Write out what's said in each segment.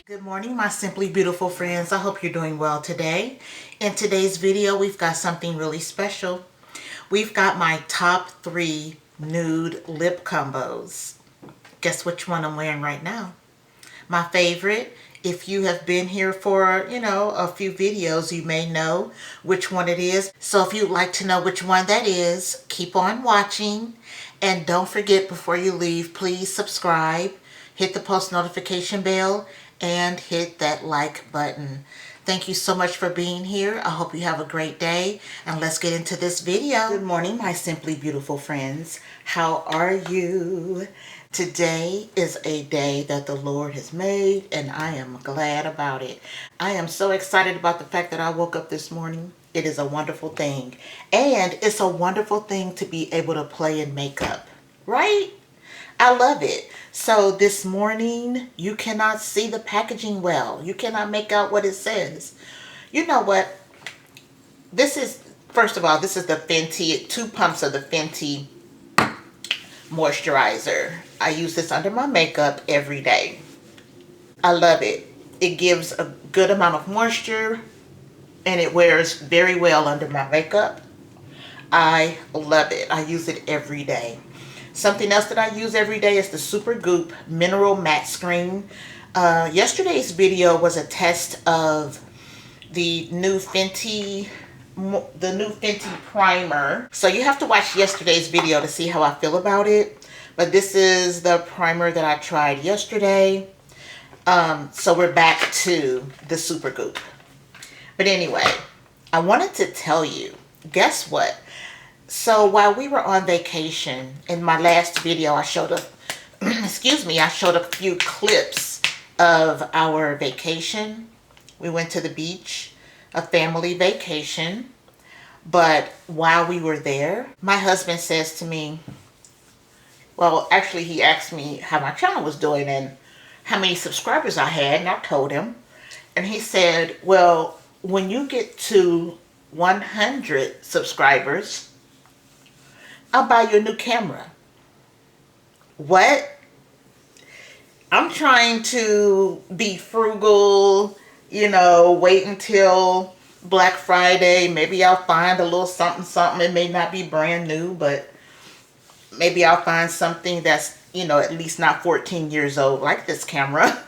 Good morning, my simply beautiful friends. I hope you're doing well today. In today's video, we've got something really special. We've got my top 3 nude lip combos. Guess which one I'm wearing right now? My favorite. If you have been here for, a few videos, you may know which one it is. So if you'd like to know which one that is, keep on watching. And don't forget, before you leave, please subscribe, hit the post notification bell, and hit that like button. Thank you so much for being here. I hope you have a great day, and let's get into this video. Good morning, my simply beautiful friends. How are you? Today is a day that the Lord has made, and I am glad about it. I am so excited about the fact that I woke up this morning. It is a wonderful thing, and it's a wonderful thing to be able to play in makeup, right? I love it. So this morning, you cannot see the packaging well. You cannot make out what it says. You know what? This is, first of all, this is the Fenty, 2 pumps of the Fenty moisturizer. I use this under my makeup every day. I love it. It gives a good amount of moisture, and it wears very well under my makeup. I love it. I use it every day. Something else that I use every day is the Super Goop Mineral Mattescreen. Yesterday's video was a test of the new Fenty primer. So you have to watch yesterday's video to see how I feel about it. But this is the primer that I tried yesterday. So we're back to the Super Goop. But anyway, I wanted to tell you, guess what? So while we were on vacation, in my last video, I showed I showed a few clips of our vacation. We went to the beach, a family vacation. But while we were there, my husband says to me, well, actually he asked me how my channel was doing and how many subscribers I had, and I told him. And he said, well, when you get to 100 subscribers, I'll buy you a new camera. What? I'm trying to be frugal, wait until Black Friday. Maybe I'll find a little something. It may not be brand new, but maybe I'll find something that's, at least not 14 years old, like this camera.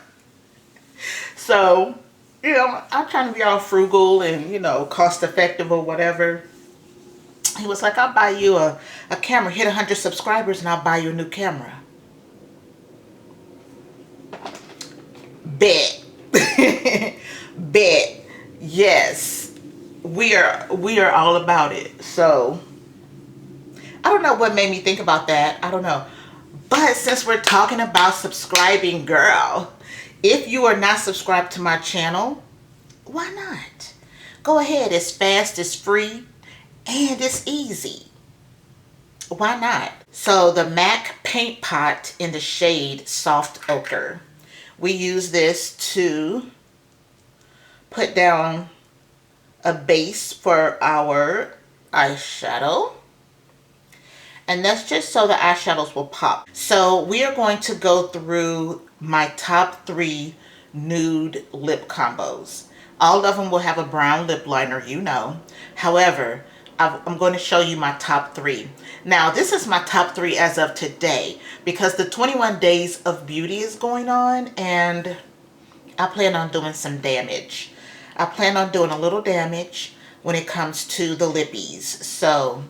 So, I'm trying to be all frugal and, cost effective or whatever. He was like, I'll buy you a camera. Hit 100 subscribers and I'll buy you a new camera. Bet. Bet. Yes. We are all about it. So, I don't know what made me think about that. I don't know. But since we're talking about subscribing, girl, if you are not subscribed to my channel, why not? Go ahead. It's fast, it's free, and it's easy. Why not? So the MAC paint pot in the shade Soft Ochre. We use this to put down a base for our eyeshadow. And that's just so the eyeshadows will pop. So we are going to go through my top 3 nude lip combos. All of them will have a brown lip liner, However, I'm going to show you my top 3. Now, this is my top 3 as of today because the 21 days of beauty is going on, and I plan on doing some damage. I plan on doing a little damage when it comes to the lippies. So,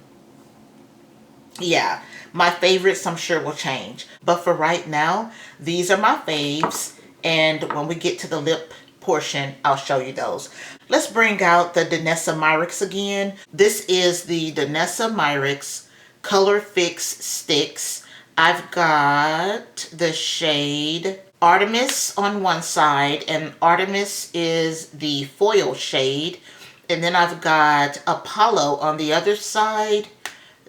yeah, my favorites I'm sure will change. But for right now, these are my faves, and when we get to the lip portion, I'll show you those. Let's bring out the Danessa Myricks again. This is the Danessa Myricks Colorfix Stix. I've got the shade Artemis on one side, and Artemis is the foil shade. And then I've got Apollo on the other side.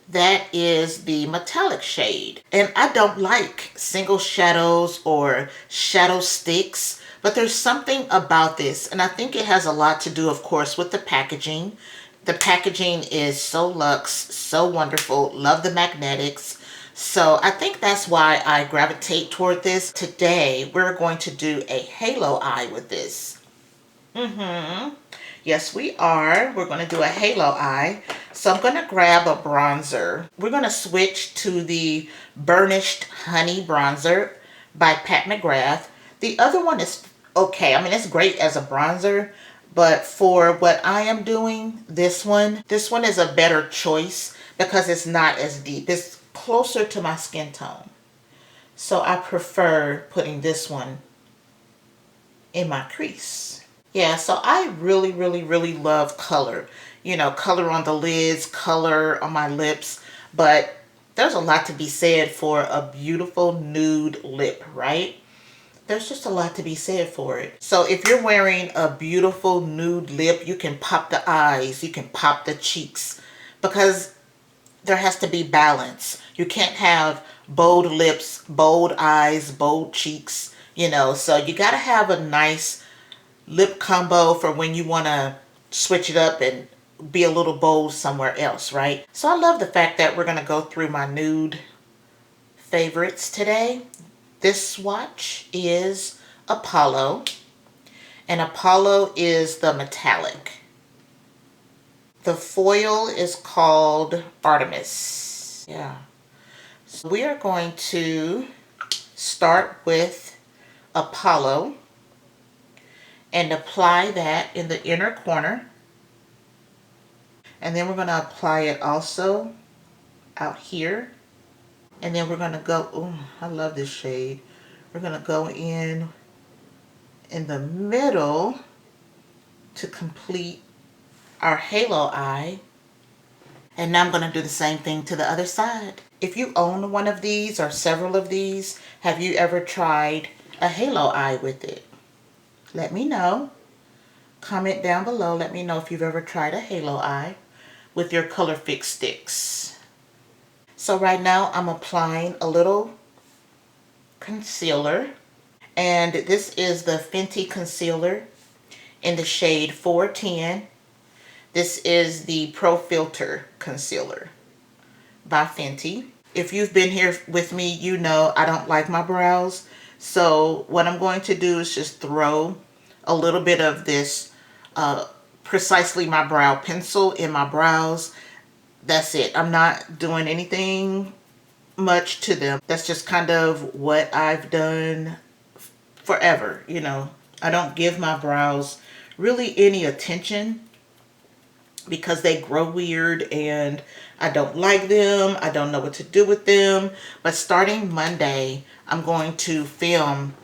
That is the metallic shade. And I don't like single shadows or shadow sticks. But there's something about this, and I think it has a lot to do, of course, with the packaging. The packaging is so luxe, so wonderful. Love the magnetics. So I think that's why I gravitate toward this. Today, we're going to do a halo eye with this. Yes, we are. We're going to do a halo eye. So I'm going to grab a bronzer. We're going to switch to the Burnished Honey Bronzer by Pat McGrath. The other one is okay. I mean, it's great as a bronzer, but for what I am doing, this one is a better choice because it's not as deep. It's closer to my skin tone. So I prefer putting this one in my crease. Yeah, so I really, really, really love color. You know, color on the lids, color on my lips, but there's a lot to be said for a beautiful nude lip, right? There's just a lot to be said for it. So if you're wearing a beautiful nude lip, you can pop the eyes, you can pop the cheeks, because there has to be balance. You can't have bold lips, bold eyes, bold cheeks, you know. So you got to have a nice lip combo for when you want to switch it up and be a little bold somewhere else, right? So I love the fact that we're going to go through my nude favorites today. This swatch is Apollo, and Apollo is the metallic. The foil is called Artemis. Yeah. So we are going to start with Apollo and apply that in the inner corner. And then we're going to apply it also out here. And then we're going to go, oh, I love this shade. We're going to go in the middle to complete our halo eye. And now I'm going to do the same thing to the other side. If you own one of these or several of these, have you ever tried a halo eye with it? Let me know. Comment down below. Let me know if you've ever tried a halo eye with your Colorfix sticks. So right now I'm applying a little concealer, and this is the Fenty concealer in the shade 410. This is the Pro Filt'r concealer by Fenty. If you've been here with me, you know I don't like my brows. So what I'm going to do is just throw a little bit of this Precisely My Brow pencil in my brows. That's it. I'm not doing anything much to them. That's just kind of what I've done forever, you know. I don't give my brows really any attention because they grow weird and I don't like them. I don't know what to do with them. But starting Monday, I'm going to film.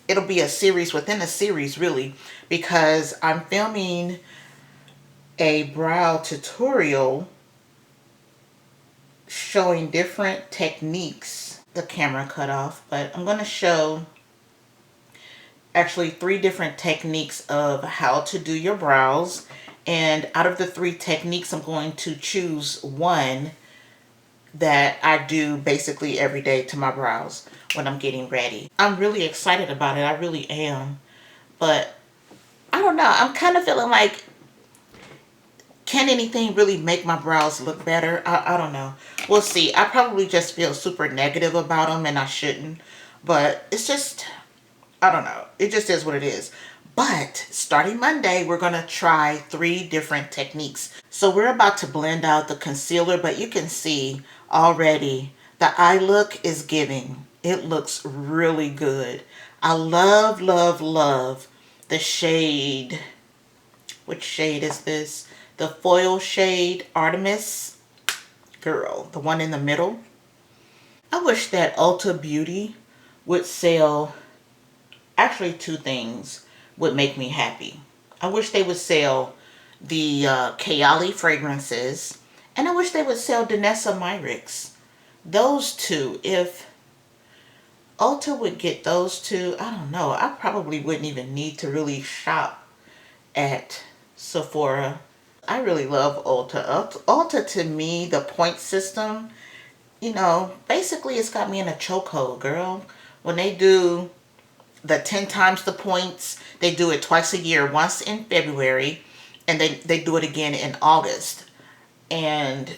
It'll be a series within a series, really, because I'm filming a brow tutorial showing different techniques. The camera cut off, but I'm going to show actually 3 different techniques of how to do your brows, and out of the 3 techniques I'm going to choose one that I do basically every day to my brows when I'm getting ready. I'm really excited about it. I really am, but I don't know, I'm kind of feeling like, can anything really make my brows look better? I don't know. We'll see. I probably just feel super negative about them and I shouldn't. But it's just, I don't know. It just is what it is. But starting Monday, we're going to try 3 different techniques. So we're about to blend out the concealer, but you can see already the eye look is giving. It looks really good. I love, love, love the shade. Which shade is this? The foil shade Artemis. Girl, the one in the middle. I wish that Ulta Beauty would sell, actually 2 things would make me happy. I wish they would sell the Kayali fragrances, and I wish they would sell Danessa Myricks. Those 2, if Ulta would get those 2, I don't know, I probably wouldn't even need to really shop at Sephora. I really love Ulta. Ulta, to me, the point system, you know, basically it's got me in a chokehold, girl. When they do the 10 times the points, they do it twice a year, once in February, and they do it again in August. And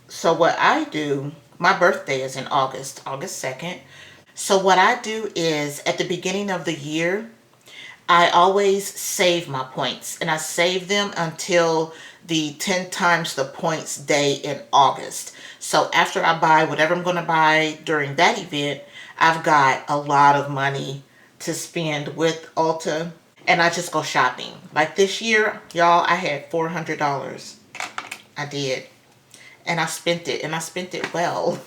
so what I do My birthday is in August 2nd. So what I do is at the beginning of the year, I always save my points, and I save them until the 10 times the points day in August. So after I buy whatever I'm going to buy during that event, I've got a lot of money to spend with Ulta, and I just go shopping. Like this year, y'all, I had $400. I did. And I spent it, and I spent it well.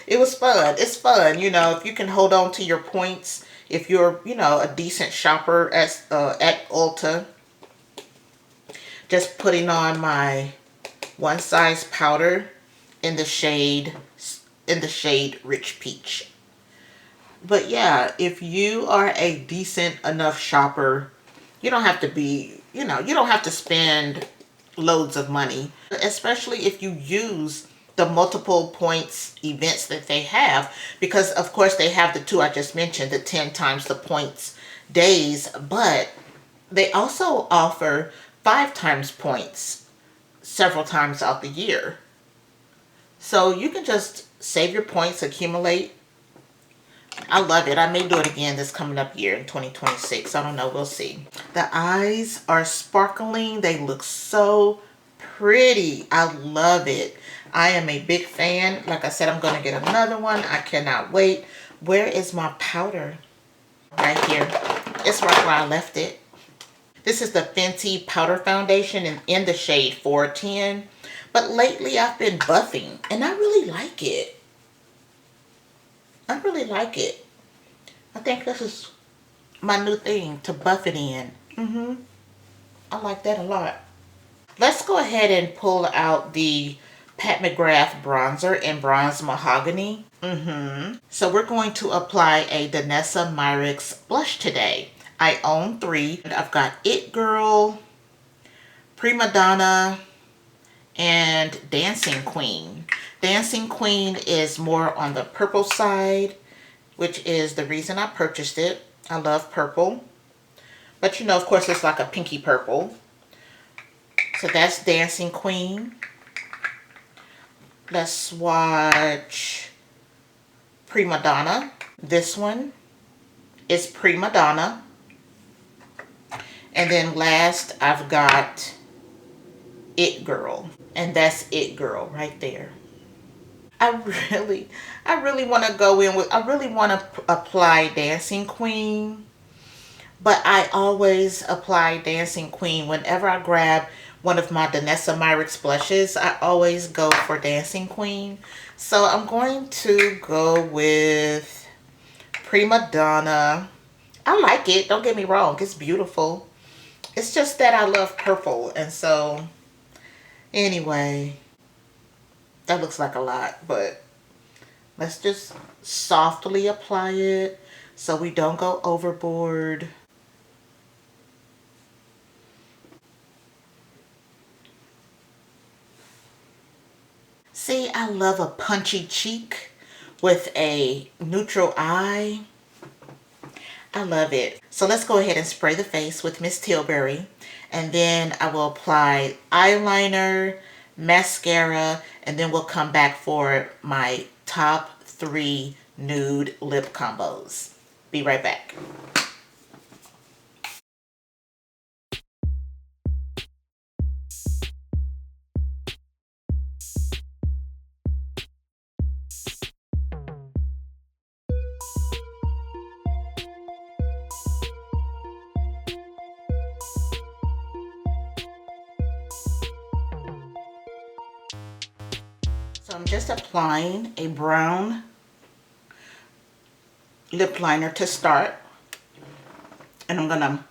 It was fun. It's fun, you know, if you can hold on to your points, if you're, you know, a decent shopper at Ulta. Just putting on my One Size powder in the shade Rich Peach. But yeah, if you are a decent enough shopper, you don't have to be, you know, you don't have to spend loads of money, especially if you use the multiple points events that they have, because of course they have the two I just mentioned, the 10 times the points days, but they also offer 5 times points several times out the year. So you can just save your points, accumulate. I love it. I may do it again this coming up year in 2026. I don't know. We'll see. The eyes are sparkling. They look so pretty. I love it. I am a big fan. Like I said, I'm going to get another one. I cannot wait. Where is my powder? Right here. It's right where I left it. This is the Fenty powder foundation in the shade 410. But lately I've been buffing, and I really like it. I really like it. I think this is my new thing to buff it in. I like that a lot. Let's go ahead and pull out the Pat McGrath bronzer in Bronze Mahogany. So we're going to apply a Danessa Myricks blush today. I own 3. I've got It Girl, Primadonna, and Dancing Queen. Dancing Queen is more on the purple side, which is the reason I purchased it. I love purple. But you know, of course, it's like a pinky purple. So that's Dancing Queen. Let's swatch Primadonna. This one is Primadonna. And then last, I've got It Girl. And that's It Girl right there. I really want to go in with, I really want to apply Dancing Queen. But I always apply Dancing Queen whenever I grab one of my Danessa Myricks blushes. I always go for Dancing Queen. So I'm going to go with Primadonna. I like it. Don't get me wrong. It's beautiful. It's just that I love purple. And so, anyway, that looks like a lot. But let's just softly apply it so we don't go overboard. See, I love a punchy cheek with a neutral eye. I love it. So let's go ahead and spray the face with Miss Tilbury. And then I will apply eyeliner, mascara, and then we'll come back for my top 3 nude lip combos. Be right back. So I'm just applying a brown lip liner to start. And I'm going to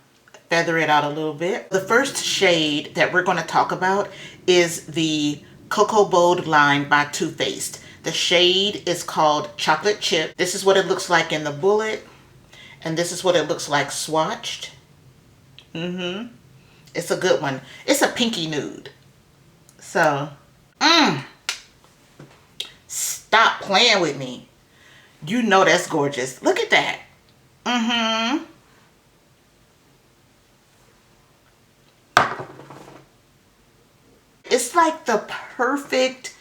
feather it out a little bit. The first shade that we're going to talk about is the Cocoa Bold Line by Too Faced. The shade is called Chocolate Chip. This is what it looks like in the bullet. And this is what it looks like swatched. It's a good one. It's a pinky nude. So, stop playing with me. You know that's gorgeous. Look at that. It's like the perfect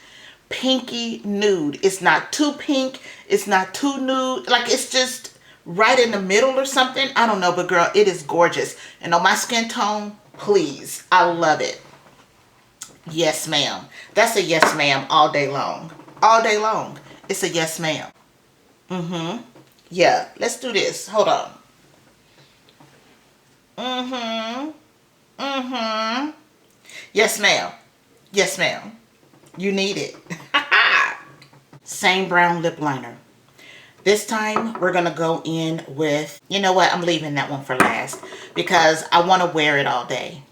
pinky nude. It's not too pink. It's not too nude. Like, it's just right in the middle or something. I don't know, but girl, it is gorgeous. And on my skin tone, please. I love it. Yes, ma'am. That's a yes, ma'am all day long. All day long. It's a yes, ma'am. Yeah, let's do this. Hold on. Yes, ma'am. Yes, ma'am. You need it. Same brown lip liner. This time, we're going to go in with, you know what? I'm leaving that one for last because I want to wear it all day.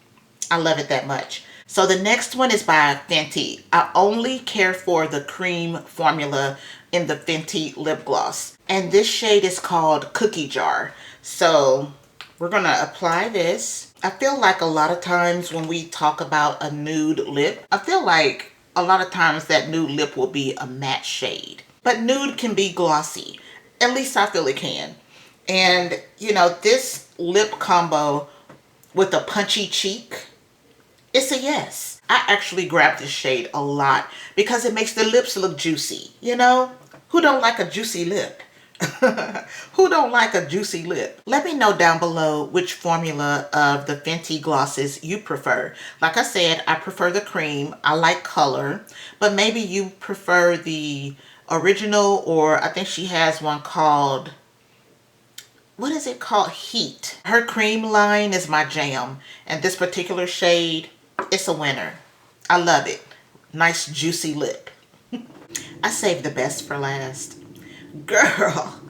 I love it that much. So the next one is by Fenty. I only care for the cream formula in the Fenty lip gloss. And this shade is called Cookie Jar. So we're going to apply this. I feel like a lot of times when we talk about a nude lip, I feel like a lot of times that nude lip will be a matte shade. But nude can be glossy. At least I feel it can. And, you know, this lip combo with a punchy cheek, it's a yes. I actually grab this shade a lot because it makes the lips look juicy. You know, who don't like a juicy lip? Who don't like a juicy lip? Let me know down below which formula of the Fenty glosses you prefer. Like I said, I prefer the cream. I like color, but maybe you prefer the original, or I think she has one called, what is it called? Heat. Her cream line is my jam, and this particular shade, it's a winner. I love it. Nice juicy lip. I saved the best for last. Girl,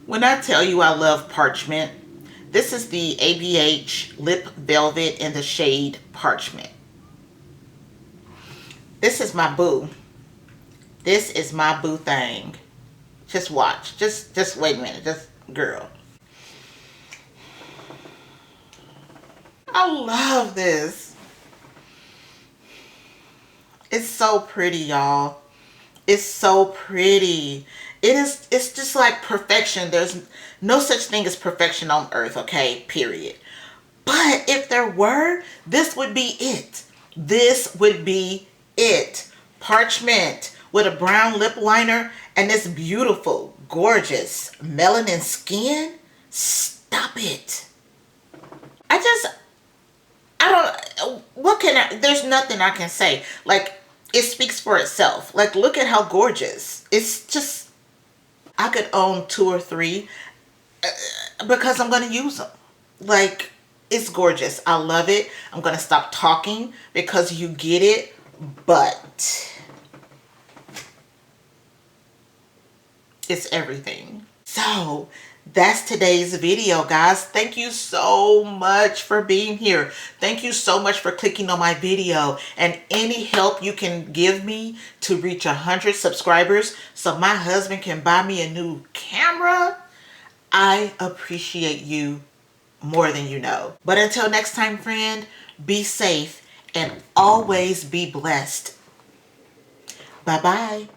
when I tell you I love Parchment, this is the ABH Lip Velvet in the shade Parchment. This is my boo. This is my boo thing. Just watch. Just wait a minute. Just, girl. I love this. It's so pretty, y'all. It's so pretty. It's just like perfection. There's no such thing as perfection on earth, okay? Period. But if there were, this would be it. This would be it. Parchment with a brown lip liner and this beautiful, gorgeous melanin skin. Stop it. There's nothing I can say. Like, it speaks for itself. Like, look at how gorgeous. It's just, I could own 2 or 3 because I'm going to use them. Like, it's gorgeous. I love it. I'm going to stop talking because you get it. But it's everything. So that's today's video, guys. Thank you so much for being here. Thank you so much for clicking on my video, and any help you can give me to reach 100 subscribers so my husband can buy me a new camera, I appreciate you more than you know. But until next time, friend, be safe and always be blessed. Bye-bye.